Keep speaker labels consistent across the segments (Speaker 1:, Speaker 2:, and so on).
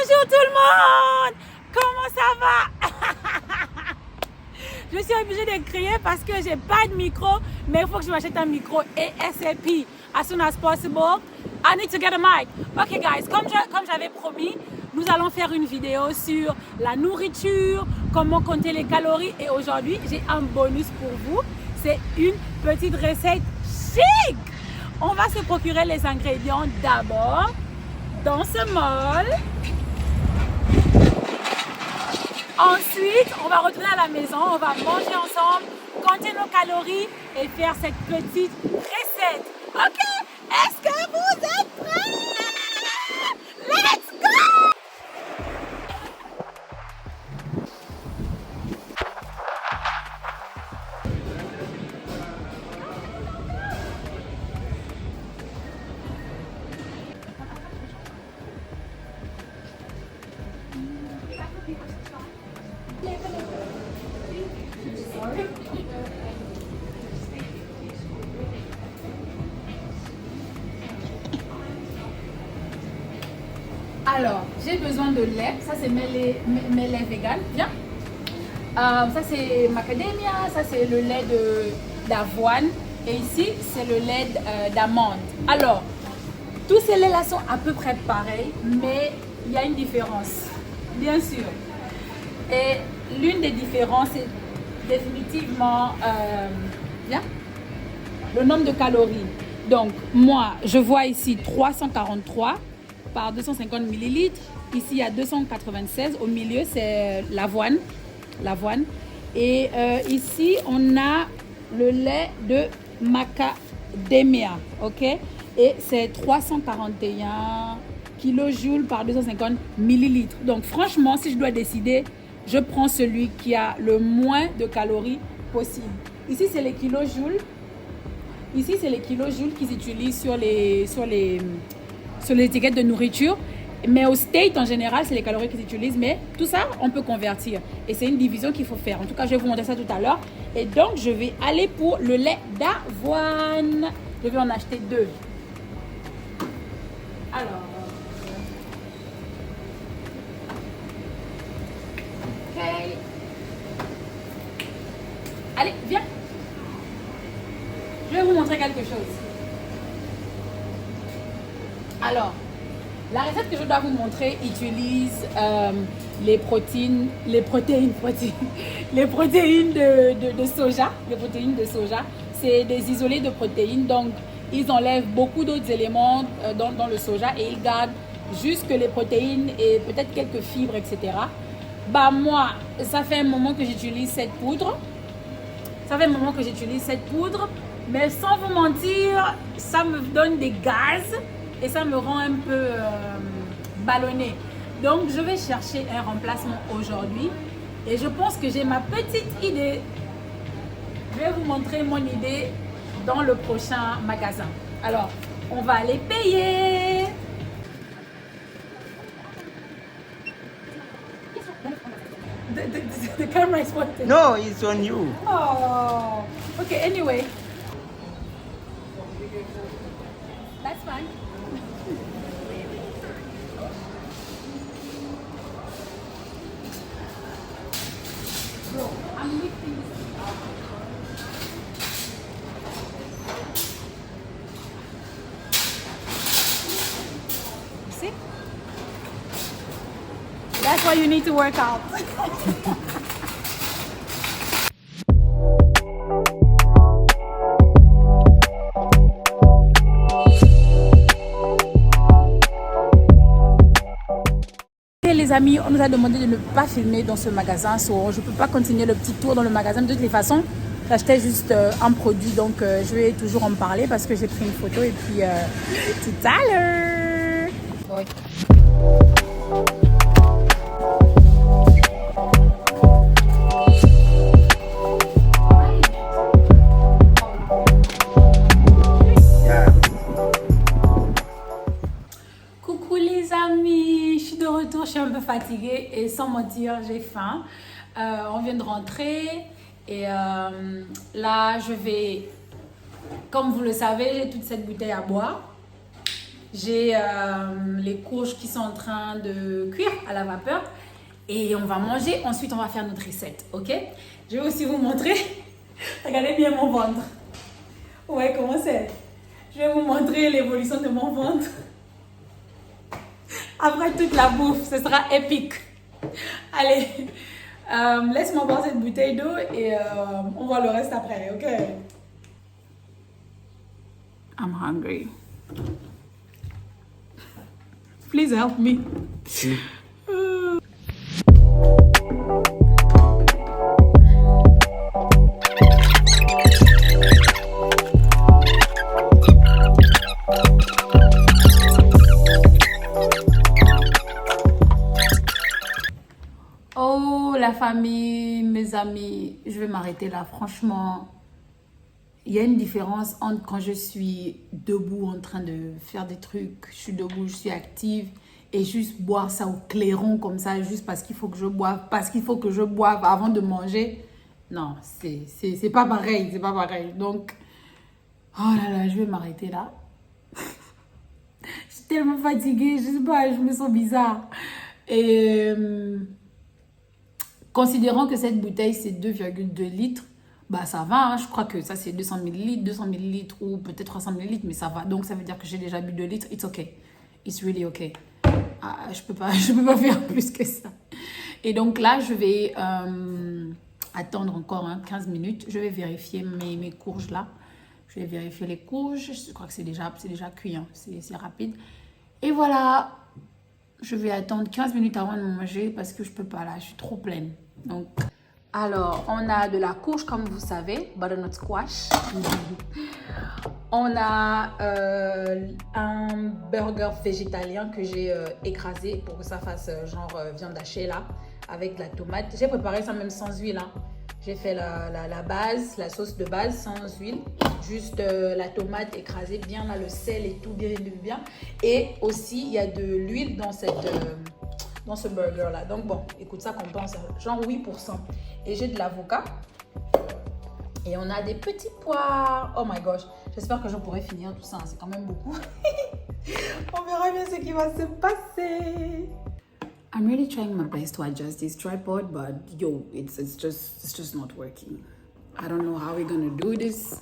Speaker 1: Bonjour tout le monde! Comment ça va? Je suis obligée de crier parce que j'ai pas de micro, mais il faut que je m'achète un micro ASAP. As soon as possible. I need to get a mic. Ok guys, comme j'avais promis, nous allons faire une vidéo sur la nourriture, comment compter les calories. Et aujourd'hui, j'ai un bonus pour vous. C'est une petite recette chic. On va se procurer les ingrédients d'abord dans ce moule. Ensuite, on va retourner à la maison, on va manger ensemble, compter nos calories et faire cette petite recette. Ok? Est-ce que vous êtes prêts? Let's go! Alors, j'ai besoin de lait. Ça, c'est mes laits vegan. Viens. Ça, c'est macadamia. Ça, c'est le lait d'avoine. Et ici, c'est le lait d'amande. Alors, tous ces laits-là sont à peu près pareils, mais il y a une différence, bien sûr. Et l'une des différences, c'est définitivement viens, le nombre de calories. Donc, moi, je vois ici 343 par 250 millilitres. Ici, il y a 296. Au milieu, c'est l'avoine. Et ici, on a le lait de macadamia. OK? Et c'est 341 kilojoules par 250 millilitres. Donc, franchement, si je dois décider, je prends celui qui a le moins de calories possible. Ici, c'est les kilojoules. Ici, c'est les kilojoules qu'ils utilisent sur les étiquettes de nourriture. Mais au States, en général, c'est les calories qu'ils utilisent. Mais tout ça, on peut convertir. Et c'est une division qu'il faut faire. En tout cas, je vais vous montrer ça tout à l'heure. Et donc, je vais aller pour le lait d'avoine. Je vais en acheter 2. Alors. OK. Allez, viens. Je vais vous montrer quelque chose. Alors, la recette que je dois vous montrer utilise les protéines de soja. Les protéines de soja, c'est des isolés de protéines. Donc, ils enlèvent beaucoup d'autres éléments dans le soja et ils gardent juste que les protéines et peut-être quelques fibres, etc. Bah moi, ça fait un moment que j'utilise cette poudre. Mais sans vous mentir, ça me donne des gaz et ça me rend un peu ballonné. Donc, je vais chercher un remplacement aujourd'hui et je pense que j'ai ma petite idée. Je vais vous montrer mon idée dans le prochain magasin. Alors, on va aller payer. The camera is working.
Speaker 2: No, it's on you.
Speaker 1: Oh, okay, anyway. That's fine. Bro, I'm lifting this up. You see? That's why you need to work out. Les amis, on nous a demandé de ne pas filmer dans ce magasin, so je ne peux pas continuer le petit tour dans le magasin. De toutes les façons, j'achetais juste un produit, donc je vais toujours en parler parce que j'ai pris une photo et puis tout à l'heure. Oui. Je suis un peu fatiguée et sans mentir, j'ai faim. On vient de rentrer et là, je vais, comme vous le savez, j'ai toute cette bouteille à boire. J'ai les courges qui sont en train de cuire à la vapeur. Et on va manger. Ensuite, on va faire notre recette. Ok? Je vais aussi vous montrer. Regardez bien mon ventre. Ouais, comment c'est? Je vais vous montrer l'évolution de mon ventre. Après toute la bouffe, ce sera épique. Allez, laisse-moi boire cette bouteille d'eau et on voit le reste après, ok? I'm hungry. Please help me. Oh, la famille, mes amis, je vais m'arrêter là. Franchement, il y a une différence entre quand je suis debout en train de faire des trucs, je suis debout, je suis active, et juste boire ça au clairon comme ça, juste parce qu'il faut que je boive, avant de manger. Non, c'est pas pareil, c'est pas pareil. Donc, oh là là, je vais m'arrêter là. Je suis tellement fatiguée, je sais pas, je me sens bizarre. Et considérant que cette bouteille, c'est 2,2 litres, bah ça va, hein. Je crois que ça, c'est 200 millilitres ou peut-être 300 millilitres, mais ça va. Donc, ça veut dire que j'ai déjà bu 2 litres. It's okay. It's really okay. Ah, je peux pas faire plus que ça. Et donc là, je vais attendre encore 15 minutes. Je vais vérifier mes courges là. Je vais vérifier les courges. Je crois que c'est déjà cuit, hein. C'est rapide. Et voilà. Je vais attendre 15 minutes avant de manger parce que je peux pas là. Je suis trop pleine. Donc, alors, on a de la courge comme vous savez. Butternut squash. On a un burger végétalien que j'ai écrasé pour que ça fasse genre viande hachée là, avec de la tomate. J'ai préparé ça même sans huile, hein. J'ai fait la base, la sauce de base sans huile. Juste la tomate écrasée bien là, le sel et tout bien. Et aussi, il y a de l'huile dans ce burger là. Donc bon, écoute, ça compense genre 8%. Et j'ai de l'avocat. Et on a des petits pois. Oh my gosh. J'espère que je pourrai finir tout ça. C'est quand même beaucoup. On verra bien ce qui va se passer. I'm really trying my best to adjust this tripod, but yo, it's just not working. I don't know how we're gonna do this.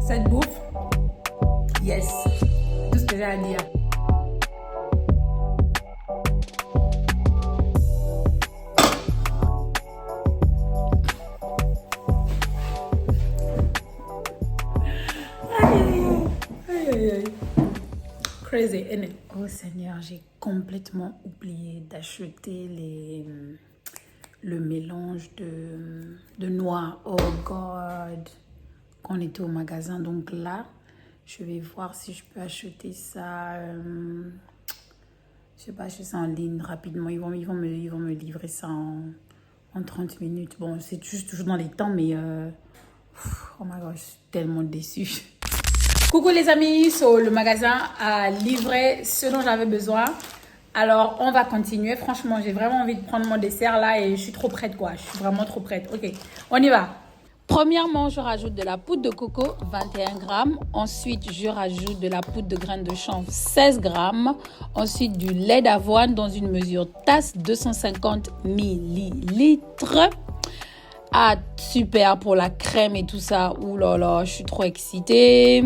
Speaker 1: Cette bouffe, yes, tout ce que j'ai à dire. Aïe. Crazy, isn't it? Oh Seigneur, j'ai complètement oublié d'acheter le mélange de noix. Oh God, quand on était au magasin. Donc là, je vais voir si je peux acheter ça. Je sais pas, acheter ça en ligne rapidement. Ils vont me livrer ça en 30 minutes. Bon, c'est juste toujours dans les temps, mais oh my gosh, je suis tellement déçue. Coucou les amis, le magasin a livré ce dont j'avais besoin. Alors, on va continuer. Franchement, j'ai vraiment envie de prendre mon dessert là et je suis trop prête quoi. Je suis vraiment trop prête. Ok, on y va. Premièrement, je rajoute de la poudre de coco, 21 grammes. Ensuite, je rajoute de la poudre de graines de chanvre, 16 grammes. Ensuite, du lait d'avoine dans une mesure tasse, 250 millilitres. Ah, super pour la crème et tout ça. Ouh là là, je suis trop excitée.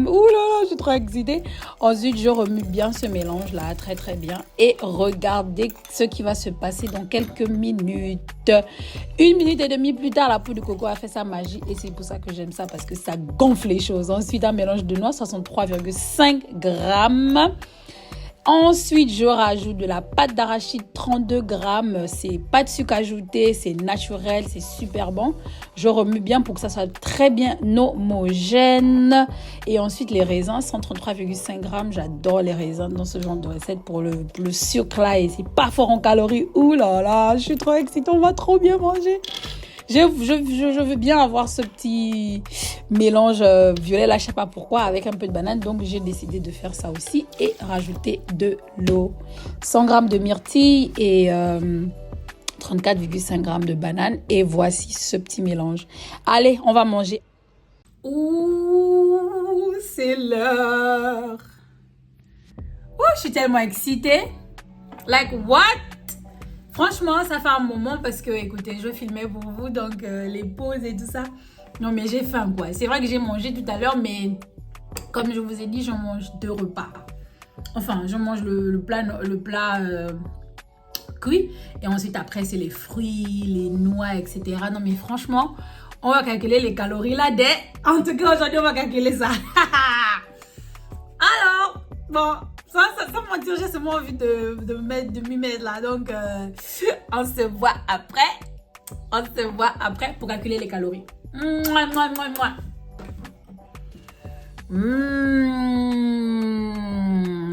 Speaker 1: Ensuite, je remue bien ce mélange là, très très bien. Et regardez ce qui va se passer dans quelques minutes. 1 minute et demie plus tard, la poudre de coco a fait sa magie. Et c'est pour ça que j'aime ça, parce que ça gonfle les choses. Ensuite, un mélange de noix, 63,5 grammes. Ensuite, je rajoute de la pâte d'arachide 32 grammes. C'est pas de sucre ajouté, c'est naturel, c'est super bon. Je remue bien pour que ça soit très bien homogène. Et ensuite, les raisins, 133,5 grammes. J'adore les raisins dans ce genre de recette pour le sucre là. Et c'est pas fort en calories. Ouh là là, je suis trop excitée, on va trop bien manger. Je veux bien avoir ce petit mélange violet, là, je sais pas pourquoi, avec un peu de banane. Donc, j'ai décidé de faire ça aussi et rajouter de l'eau. 100 grammes de myrtille et 34,5 grammes de banane. Et voici ce petit mélange. Allez, on va manger. Ouh, c'est l'heure. Oh, je suis tellement excitée. Like, what? Franchement, ça fait un moment parce que, écoutez, je filmais pour vous, donc les pauses et tout ça. Non, mais j'ai faim, quoi. C'est vrai que j'ai mangé tout à l'heure, mais comme je vous ai dit, je mange 2 repas. Enfin, je mange le plat cuit. Et ensuite, après, c'est les fruits, les noix, etc. Non, mais franchement, on va calculer les calories là dès... En tout cas, aujourd'hui, on va calculer ça. Alors, bon... Sans mentir, j'ai seulement envie de m'y mettre là. Donc, on se voit après. On se voit après pour calculer les calories. Mouah, mouah, mouah, mouah.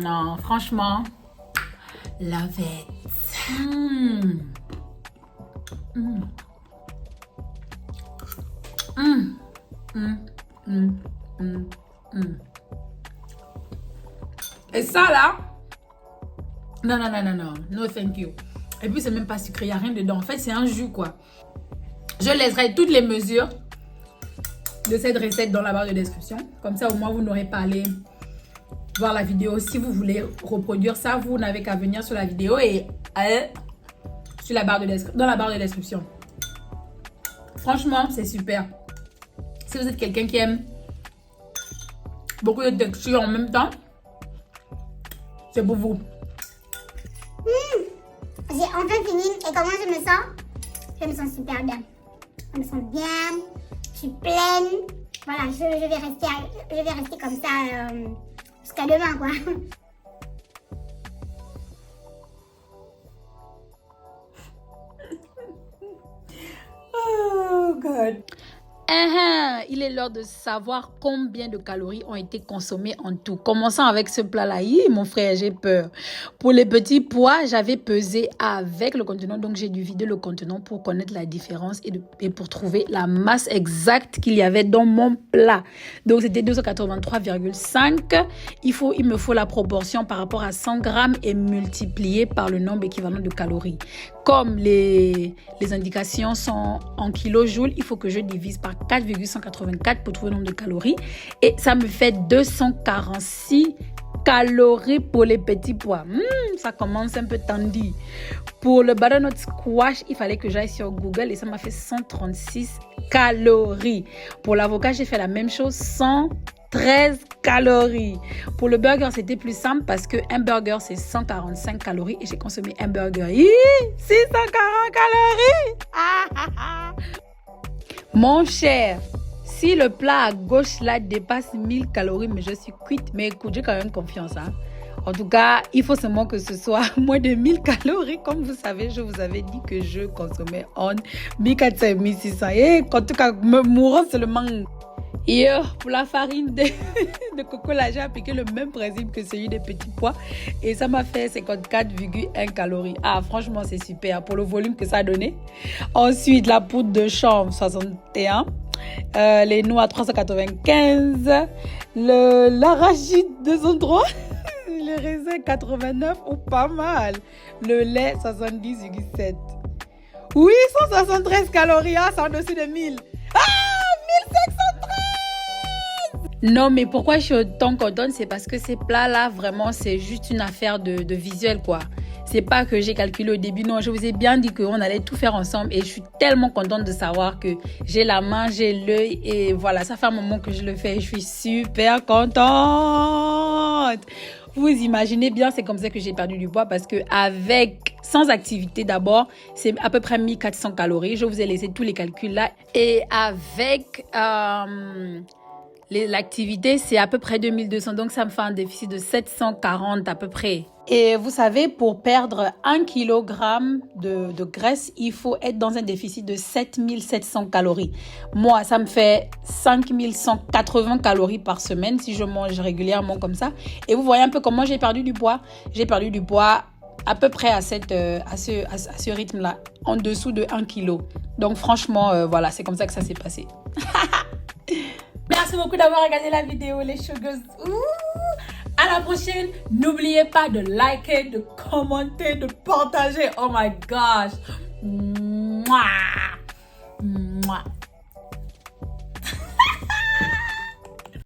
Speaker 1: Non, franchement, love it. Et ça là, non, no thank you. Et puis c'est même pas sucré, il n'y a rien dedans. En fait, c'est un jus quoi. Je laisserai toutes les mesures de cette recette dans la barre de description. Comme ça, au moins, vous n'aurez pas à aller voir la vidéo. Si vous voulez reproduire ça, vous n'avez qu'à venir sur la vidéo et sur la barre dans la barre de description. Franchement, c'est super. Si vous êtes quelqu'un qui aime beaucoup de textures en même temps, c'est pour vous.
Speaker 2: J'ai enfin fini. Et comment je me sens? Je me sens super bien. Je me sens bien. Je suis pleine. Voilà, je vais rester comme ça jusqu'à demain, quoi.
Speaker 1: Oh, God. Il est l'heure de savoir combien de calories ont été consommées en tout. Commençons avec ce plat-là. Mon frère, j'ai peur. Pour les petits pois, j'avais pesé avec le contenant. Donc, j'ai dû vider le contenant pour connaître la différence et pour trouver la masse exacte qu'il y avait dans mon plat. Donc, c'était 283,5. Il me faut la proportion par rapport à 100 grammes et multiplié par le nombre équivalent de calories. Comme les indications sont en kilojoules, il faut que je divise par 4,184 pour trouver le nombre de calories. Et ça me fait 246 calories pour les petits pois. Ça commence un peu tendu. Pour le butternut squash, il fallait que j'aille sur Google et ça m'a fait 136 calories. Pour l'avocat, j'ai fait la même chose, 113 calories. Pour le burger, c'était plus simple parce qu'un burger, c'est 145 calories et j'ai consommé un burger. 640 calories. Mon cher, si le plat à gauche là dépasse 1000 calories, mais je suis quitte. Mais écoute, j'ai quand même confiance. En tout cas, il faut seulement que ce soit moins de 1000 calories. Comme vous savez, je vous avais dit que je consommais en 1400 et 1600. Et en tout cas, me mourant seulement. Et pour la farine de coco, là, j'ai appliqué le même principe que celui des petits pois. Et ça m'a fait 54,1 calories. Ah, franchement, c'est super pour le volume que ça a donné. Ensuite, la poudre de chanvre, 61. Les noix, 395. L'arachide, 203. Les raisins, 89. Oh, pas mal. Le lait, 70,7. Oui, 173 calories. Ah, c'est en dessus de 1000. Ah, 1513. Non, mais pourquoi je suis autant contente, c'est parce que ces plats-là, vraiment, c'est juste une affaire de visuel, quoi. C'est pas que j'ai calculé au début, non, je vous ai bien dit qu'on allait tout faire ensemble et je suis tellement contente de savoir que j'ai la main, j'ai l'œil et voilà, ça fait un moment que je le fais et je suis super contente. Vous imaginez bien, c'est comme ça que j'ai perdu du poids parce que sans activité d'abord, c'est à peu près 1400 calories. Je vous ai laissé tous les calculs là et avec l'activité, c'est à peu près 2200. Donc, ça me fait un déficit de 740 à peu près. Et vous savez, pour perdre 1 kg de graisse, il faut être dans un déficit de 7700 calories. Moi, ça me fait 5180 calories par semaine si je mange régulièrement comme ça. Et vous voyez un peu comment j'ai perdu du poids. J'ai perdu du poids à peu près à ce rythme-là, en dessous de 1 kg. Donc franchement, voilà, c'est comme ça que ça s'est passé. Merci beaucoup d'avoir regardé la vidéo, les sugars. À la prochaine. N'oubliez pas de liker, de commenter, de partager. Oh my gosh. Mouah. Mouah.